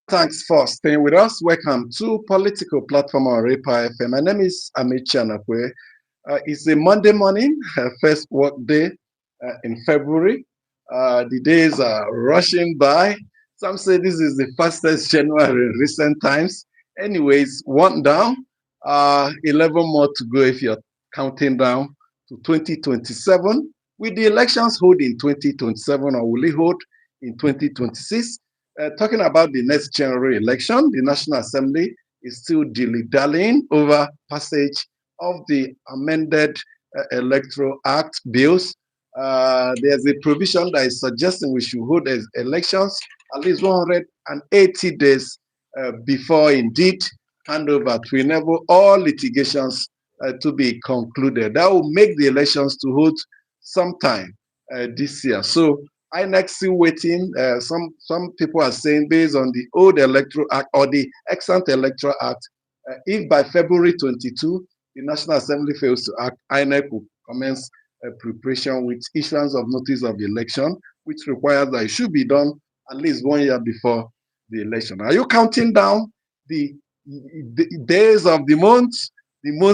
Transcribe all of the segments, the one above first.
Thanks for staying with us. Welcome to Political Platform on RAPA FM. My name is Amit Chanakwe. It's a Monday morning, first work day in February. The days are rushing by. Some say this is the fastest January in recent times. Anyways, one down, 11 more to go if you're counting down to 2027. With the elections hold in 2027 or will it hold in 2026? Talking about the next general election, the National Assembly is still dilly-dallying over passage of the amended Electoral Act bills. There's a provision that is suggesting we should hold elections at least 180 days before indeed handover to enable all litigations to be concluded. That will make the elections to hold sometime this year. So INEC still waiting. Some people are saying based on the old Electoral Act or the ex-ante Electoral Act, if by February 22 the National Assembly fails to act, INEC will commence preparation with issuance of notice of election, which requires that it should be done at least 1 year before the election. Are you counting down the days of the months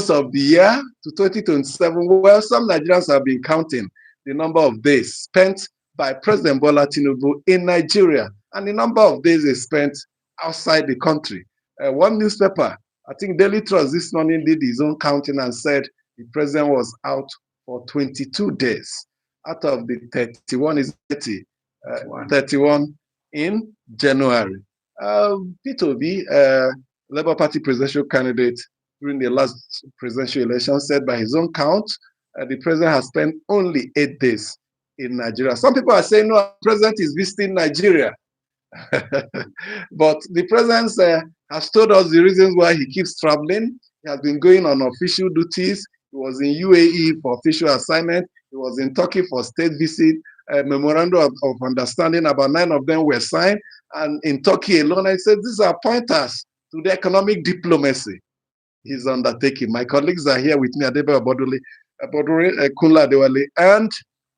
of the year to 2027? Well, some Nigerians have been counting the number of days spent by President Bola Tinubu in Nigeria and the number of days he spent outside the country. One newspaper, I think Daily Trust this morning, did his own counting and said the president was out for 22 days out of the 31 is 31 in January. Peter Obi, Labour Party presidential candidate during the last presidential election, said by his own count, the president has spent only 8 days in Nigeria. Some people are saying, no, the president is visiting Nigeria. But the president has told us the reasons why he keeps traveling. He has been going on official duties. He was in UAE for official assignment. He was in Turkey for state visit. A memorandum of understanding, about 9 of them were signed. And in Turkey alone, I said, these are pointers to the economic diplomacy he's undertaking. My colleagues are here with me, Adebe Abodure, Kunla Adewale, and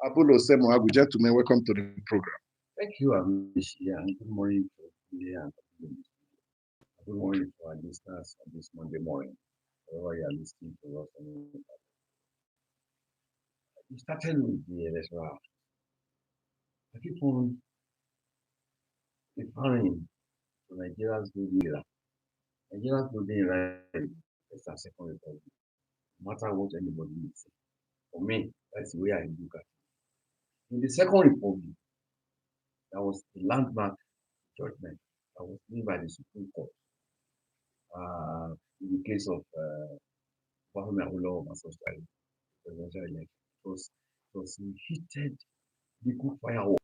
Abulo Semoagu. Gentlemen, welcome to the program. Thank you, Amishi, and good morning to you and good morning to our listeners on this Monday morning, wherever you are listening to us. We started with the electoral act. I keep on referring to Nigeria's golden era. Nigeria's golden era is our second republic, no matter what anybody may say. For me, that's the way I look at it. In the second republic, that was the landmark judgment that was made by the Supreme Court in the case of Kwame Awolowo versus presidential election. It was heated legal firework.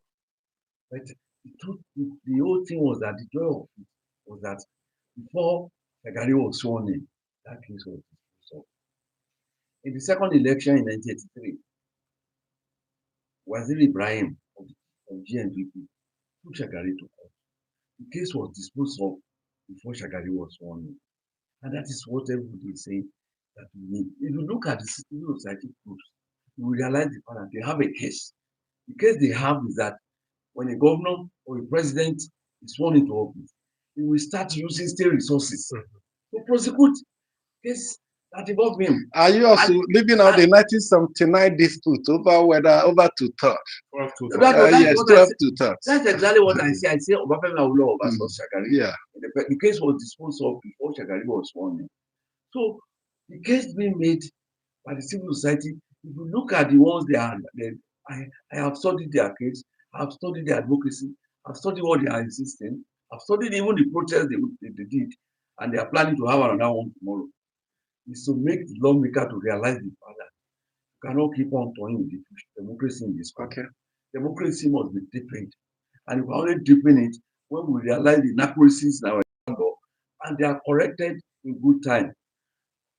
But the whole thing was that the joy of it was that before Shagari was sworn in, that case was disposed of. In the second election in 1983, Waziri Ibrahim of GNPP took Shagari to court. The case was disposed of before Shagari was sworn in. And that is what everybody is saying that we need. If you look at the civil society groups, you will realize the fact that they have a case. The case they have is that when a governor or a president is sworn into office, he will start using state resources to prosecute cases that involve him. Are you also leaving out the 1979 dispute over two-thirds? 12 to 2/3. That's exactly what I say. I say Obafemi Awolowo versus Shagari. Yeah. The case was disposed of before Shagari was sworn in. So the case being made by the civil society, if you look at the ones I have studied their case, I have studied their advocacy, I've studied what they are insisting, I've studied even the protests they did, and they are planning to have another one tomorrow. Is to make the lawmaker to realize the fact that you cannot keep on toying with the democracy in this country. Okay. Democracy must be deepened. And we can only deepen it when we realize the inaccuracies in our law and they are corrected in good time.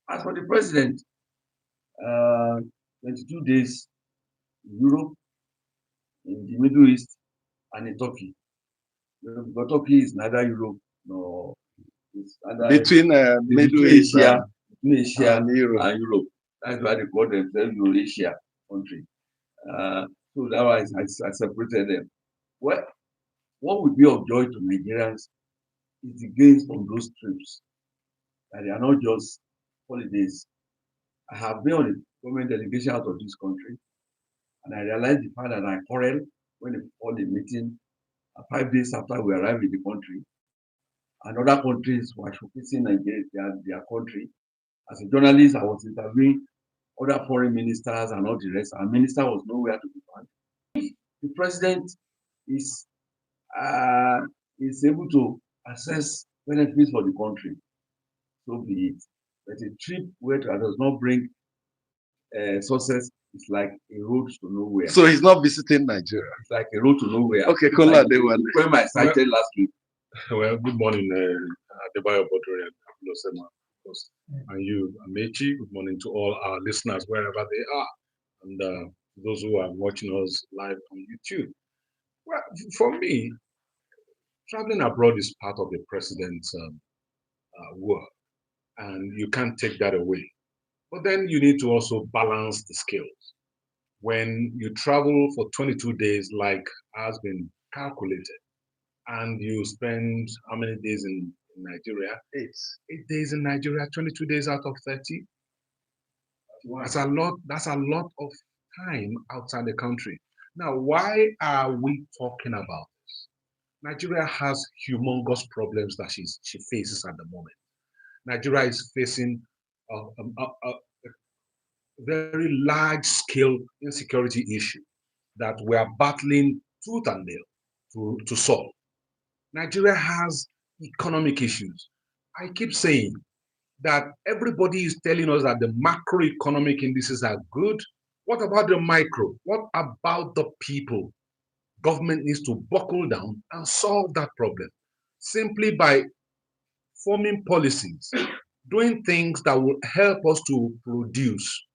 As for the president, 22 days in Europe, in the Middle East, and in Turkey. Because Turkey is neither Europe nor between Middle East, Asia and Europe. That's why they call themselves Eurasia country. So that was I separated them. What would be of joy to Nigerians is the gains from those trips. That they are not just holidays. I have been on a government delegation out of this country, and I realized the fact that I quarreled when they called a meeting 5 days after we arrived in the country, and other countries were showcasing Nigeria, their country. As a journalist, I was interviewing other foreign ministers and all the rest. Our minister was nowhere to be found. The president is able to assess benefits for the country, so be it. But a trip where that does not bring success is like a road to nowhere. So he's not visiting Nigeria. It's like a road to nowhere. Okay, Kola Adewan. When I cited last week. Well, good morning, Adebayo Bodori and Abdulosema, and you, Amechi. Good morning to all our listeners wherever they are, and those who are watching us live on YouTube. Well, for me, traveling abroad is part of the president's work, and you can't take that away. But then you need to also balance the skills. When you travel for 22 days, like has been calculated, and you spend how many days in Nigeria? 8 days in Nigeria, 22 days out of 30. That's a lot. That's a lot of time outside the country. Now, why are we talking about this? Nigeria has humongous problems that she faces at the moment. Nigeria is facing a very large-scale insecurity issue that we are battling tooth and nail to solve. Nigeria has economic issues. I keep saying that everybody is telling us that the macroeconomic indices are good. What about the micro? What about the people? Government needs to buckle down and solve that problem simply by forming policies, doing things that will help us to produce.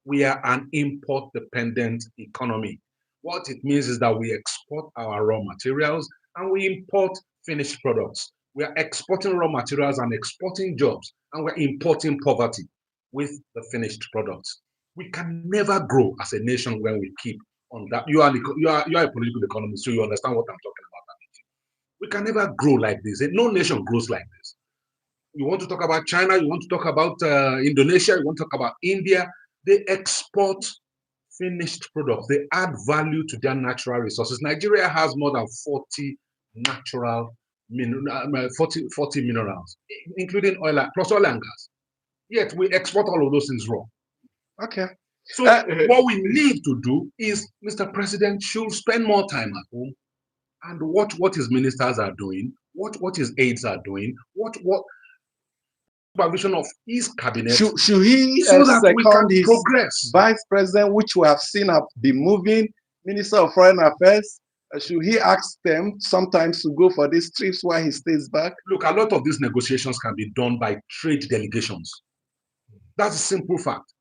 We are an import-dependent economy. What it means is that we export our raw materials and we import finished products. We are exporting raw materials and exporting jobs, and we're importing poverty with the finished products. We can never grow as a nation when we keep on that. You are a political economist, so you understand what I'm talking about. We can never grow like this. No nation grows like this. You want to talk about China, you want to talk about Indonesia, you want to talk about India. They export finished products. They add value to their natural resources. Nigeria has more than 40 natural 40 minerals, including oil plus oil and gas. Yet we export all of those things raw. Okay. So what we need to do is, Mr. President should spend more time at home and watch what his ministers are doing, what his aides are doing, what supervision of his cabinet. Should he so that we can his progress? Vice President, which we have seen have been moving, Minister of Foreign Affairs, should he ask them sometimes to go for these trips while he stays back? Look, a lot of these negotiations can be done by trade delegations. That's a simple fact.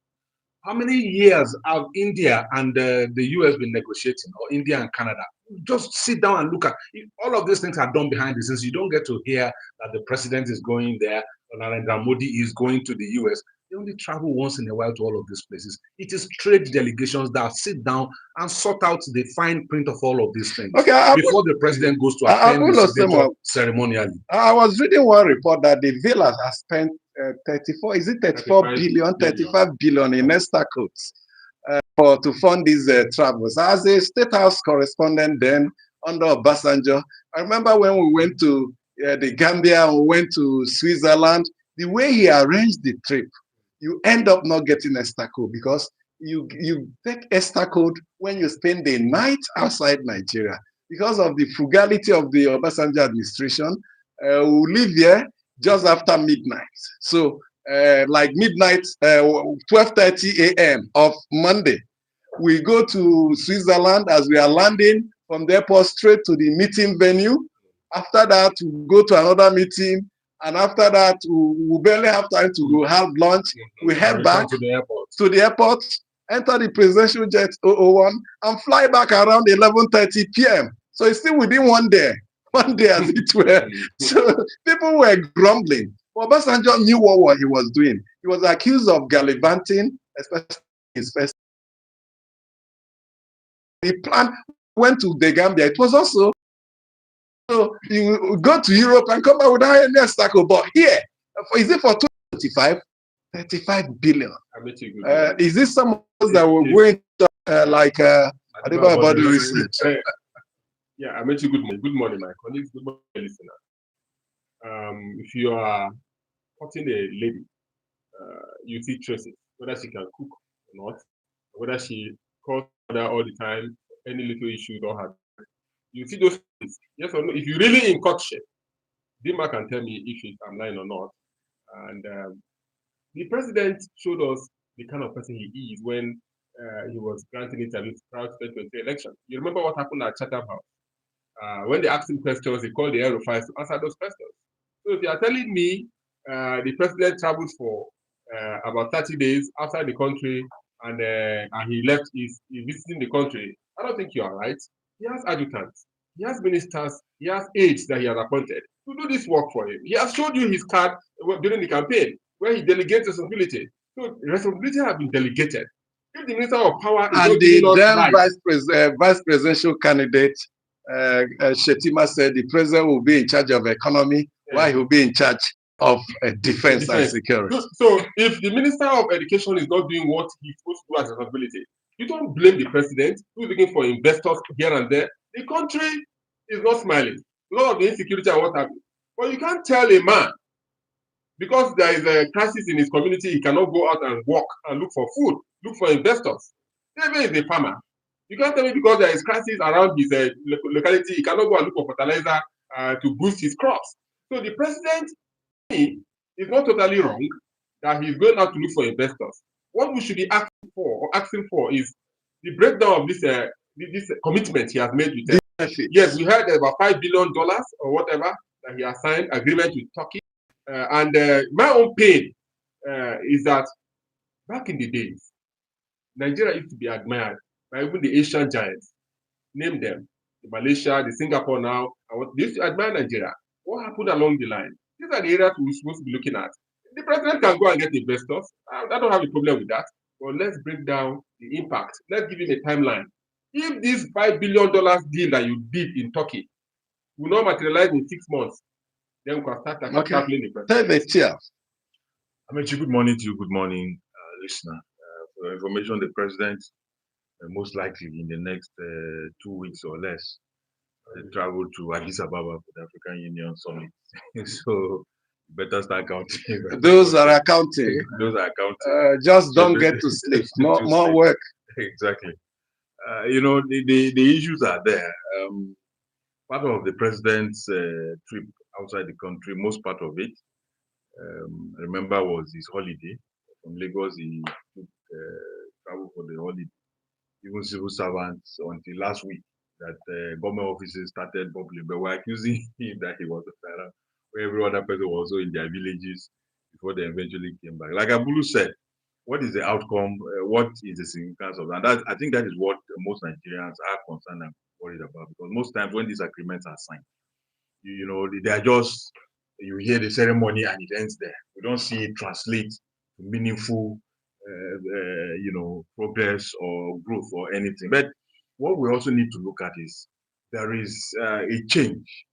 How many years have India and the US been negotiating, or India and Canada? Just sit down and look at it. All of these things are done behind the scenes. You don't get to hear that the president is going there, or Narendra Modi is going to the US. They only travel once in a while to all of these places. It is trade delegations that sit down and sort out the fine print of all of these things before the president goes to attend the ceremonially. I was reading one report that the villa has spent 35 billion in Nesta codes to fund these travels. As a State House correspondent then under Obasanjo, I remember when we went to the Gambia, we went to Switzerland, the way he arranged the trip, you end up not getting Nesta code because you take Nesta code when you spend the night outside Nigeria. Because of the frugality of the Obasanjo administration, we leave here just after midnight. So like midnight, 12:30 a.m. of Monday, we go to Switzerland. As we are landing from the airport straight to the meeting venue. After that, we go to another meeting. And after that, we barely have time to go have lunch. We head back to the airport, enter the presidential jet 001, and fly back around 11:30 p.m. So it's still within 1 day. 1 day as it were. So people were grumbling. Well, Obasanjo knew what he was doing. He was accused of gallivanting, especially his first. He went to the Gambia. It was also So you go to Europe and come back with a higher net cycle. But here, is it for 2025? 35 billion. Is this some of us that were going to, like Adebayo Boduri said? Yeah, I met you. Good morning. Good morning, my colleagues. Good morning, listener. If you are cutting a lady, you see traces, whether she can cook or not, whether she calls her all the time, any little issue don't have. You see those things, yes or no? If you're really in courtship, Dima can tell me if I'm lying or not. And the president showed us the kind of person he is when he was granting interviews prior to the 2023 election. You remember what happened at Chatham House? When they asked him questions, he called the Air Force to answer those questions. So if you are telling me the president travels for about 30 days outside the country and he left, he's visiting the country, I don't think you are right. He has adjutants, he has ministers, he has aides that he has appointed to do this work for him. He has showed you his card during the campaign where he delegates responsibility. So responsibility has been delegated. If the minister of power is and the then vice presidential candidate Shetima said the president will be in charge of economy, while he will be in charge of defense and security. So if the minister of education is not doing what he's supposed to do as a responsibility, you don't blame the president who's looking for investors here and there. The country is not smiling. A lot of the insecurity and what have you. But you can't tell a man because there is a crisis in his community, he cannot go out and walk and look for food, look for investors. David is a farmer. You can't tell me because there is crisis around his locality, he cannot go and look for fertilizer to boost his crops. So the president is not totally wrong that he's going out to look for investors. What we should be asking for is the breakdown of this commitment he has made with them. Yes, we heard about $5 billion or whatever that he has signed agreement with Turkey. And my own pain is that back in the days, Nigeria used to be admired by even the Asian giants. Name them, the Malaysia, the Singapore now, and what they used to admire Nigeria. What happened along the line? These are the areas we're supposed to be looking at. The president can go and get investors. I don't have a problem with that. But let's break down the impact. Let's give him a timeline. If this $5 billion deal that you did in Turkey will not materialize in 6 months, then we can start tackling the president. Amechi, good morning to you. Good morning, listener. For information, the president most likely in the next 2 weeks or less travel to Addis Ababa for the African Union Summit. So better start counting. Those are accounting. Those are accounting. Just don't get to sleep. More work. Exactly. The issues are there. Part of the president's trip outside the country, most part of it, I remember, was his holiday. From Lagos, he took travel for the holiday. Even civil servants until last week that government offices started bubbling, but we're accusing him that he was a tyrant, where every other person was also in their villages before they eventually came back. Like Abulu said, what is the outcome? What is the significance of that? And I think that is what most Nigerians are concerned and worried about, because most times when these agreements are signed, they are just, you hear the ceremony and it ends there. We don't see it translate to meaningful progress or growth or anything. But what we also need to look at is there is a change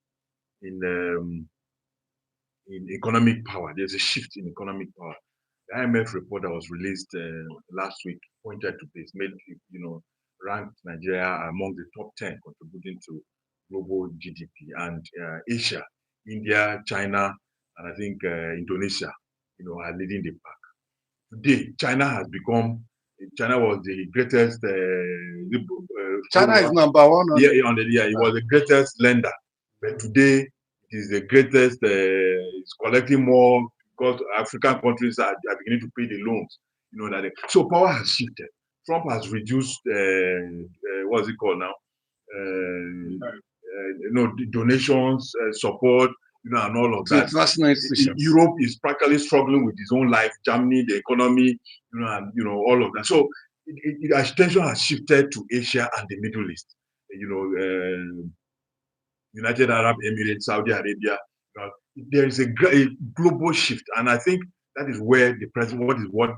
in economic power. There's a shift in economic power. The IMF report that was released last week pointed to this, ranked Nigeria among the top 10 contributing to global GDP, and Asia, India, China, and I think Indonesia, are leading the pack. Today, China was the greatest. China is number one. It was the greatest lender, but today it is the greatest. It's collecting more because African countries are beginning to pay the loans. So power has shifted. Trump has reduced. What's it called now? Donations, support. And all of that. International institutions. Europe is practically struggling with its own life. Germany, the economy, and all of that. So attention has shifted to Asia and the Middle East. United Arab Emirates, Saudi Arabia. There is a global shift, and I think that is where the president.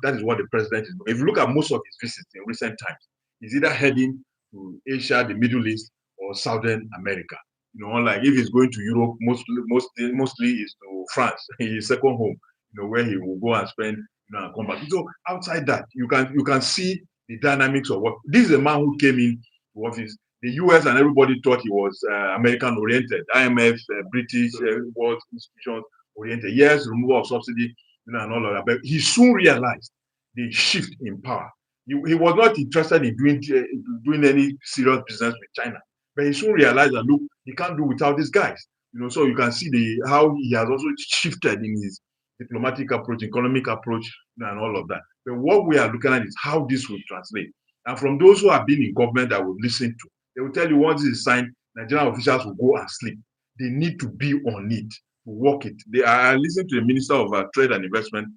That is what the president is doing. If you look at most of his visits in recent times, he's either heading to Asia, the Middle East, or Southern America. You know, unlike if he's going to Europe, mostly is to France, his second home. You know, where he will go and spend, you know, and come back. So outside that, you can see the dynamics of what this is a man who came in to office. The US and everybody thought he was American oriented, IMF, British, world institutions oriented. Yes, removal of subsidy, you know, and all of that. But he soon realized the shift in power. He was not interested in doing any serious business with China. But he soon realized that, look, he can't do without these guys. You know, so you can see how he has also shifted in his diplomatic approach, economic approach, you know, and all of that. But what we are looking at is how this will translate. And from those who have been in government that will listen to, they will tell you once this is signed, Nigerian officials will go and sleep. They need to be on it, to work it. I listened to the Minister of Trade and Investment,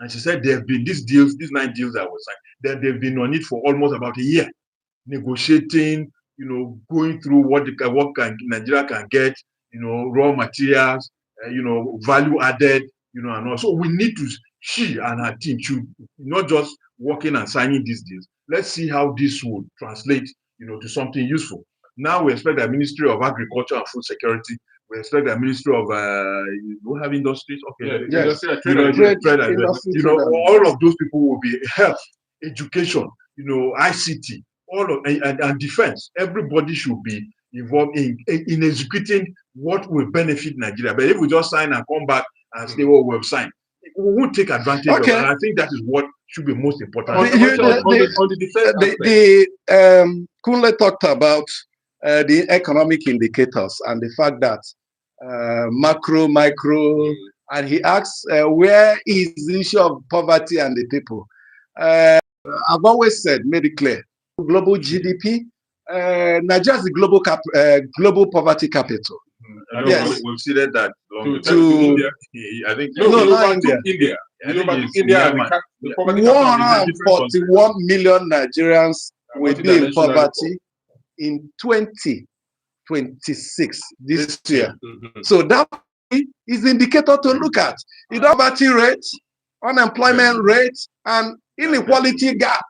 and she said there have been these 9 deals that were signed, that they've been on it for almost about a year, negotiating, you know, going through what Nigeria can get, you know, raw materials, you know, value added, you know, and also we need to, she and her team should not just working and signing these deals. Let's see how this will translate, you know, to something useful. Now we expect the Ministry of Agriculture and Food Security. We expect the Ministry of we have industries. Okay, yes. Trade and investment. You know, all of those people will be health, education, you know, ICT, all of and defense. Everybody should be involved in executing what will benefit Nigeria. But if we just sign and come back and say, "Oh, we've signed," we won't take advantage of it. And I think that is what should be most important. On the defense Kunle talked about the economic indicators and the fact that macro, micro, and he asks where is the issue of poverty and the people. I've always said, made it clear, global GDP, Nigeria is the global poverty capital. Yes, we've seen that to I think India. India. 141 million Nigerians will be in poverty in 2026 this year. So that is the indicator to look at. The poverty rate, unemployment rate, and inequality gap.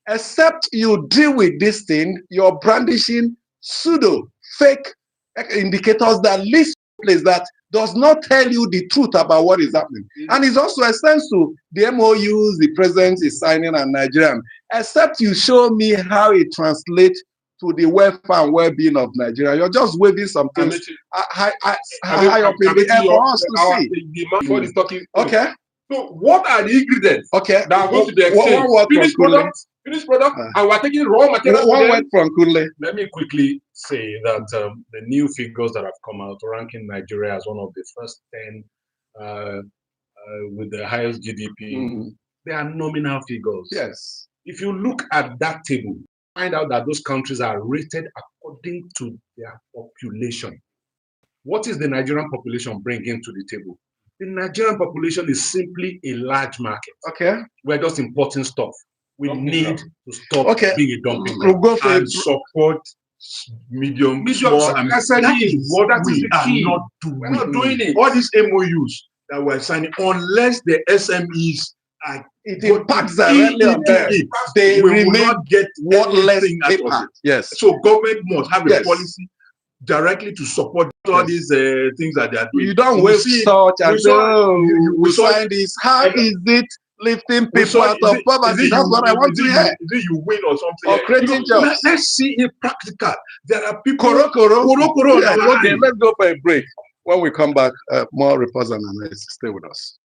Except you deal with this thing, you're brandishing pseudo fake indicators that list place that does not tell you the truth about what is happening. And it also extends to the MOUs the president is signing and Nigerian. Except you show me how it translates to the welfare and well-being of Nigeria. You're just waving some things high up in the air for us to see. Okay. So what are the ingredients that are going to be exchanged? Finished product, and we're taking raw materials. One word from Kunle. Let me quickly say that the new figures that have come out ranking Nigeria as one of the first 10 with the highest GDP, they are nominal figures. Yes. If you look at that table, find out that those countries are rated according to their population. What is the Nigerian population bringing to the table? The Nigerian population is simply a large market. Okay. We're just importing stuff. We need to stop being a dumping ground and support medium, small, and that is what we are not doing. We're not doing it. All these MOUs that we're signing, unless the SMEs are it impacts directly on them. They will not get worthless paper. Yes. So government must have a policy directly to support all these things that they are doing. You don't waste such and we sign this. How is it lifting people out of poverty? That's what I want to hear. You win or something. Or creating jobs. Let's see it practical. There are people. Okay, let's go for a break. When we come back, more reports and analysis. Stay with us.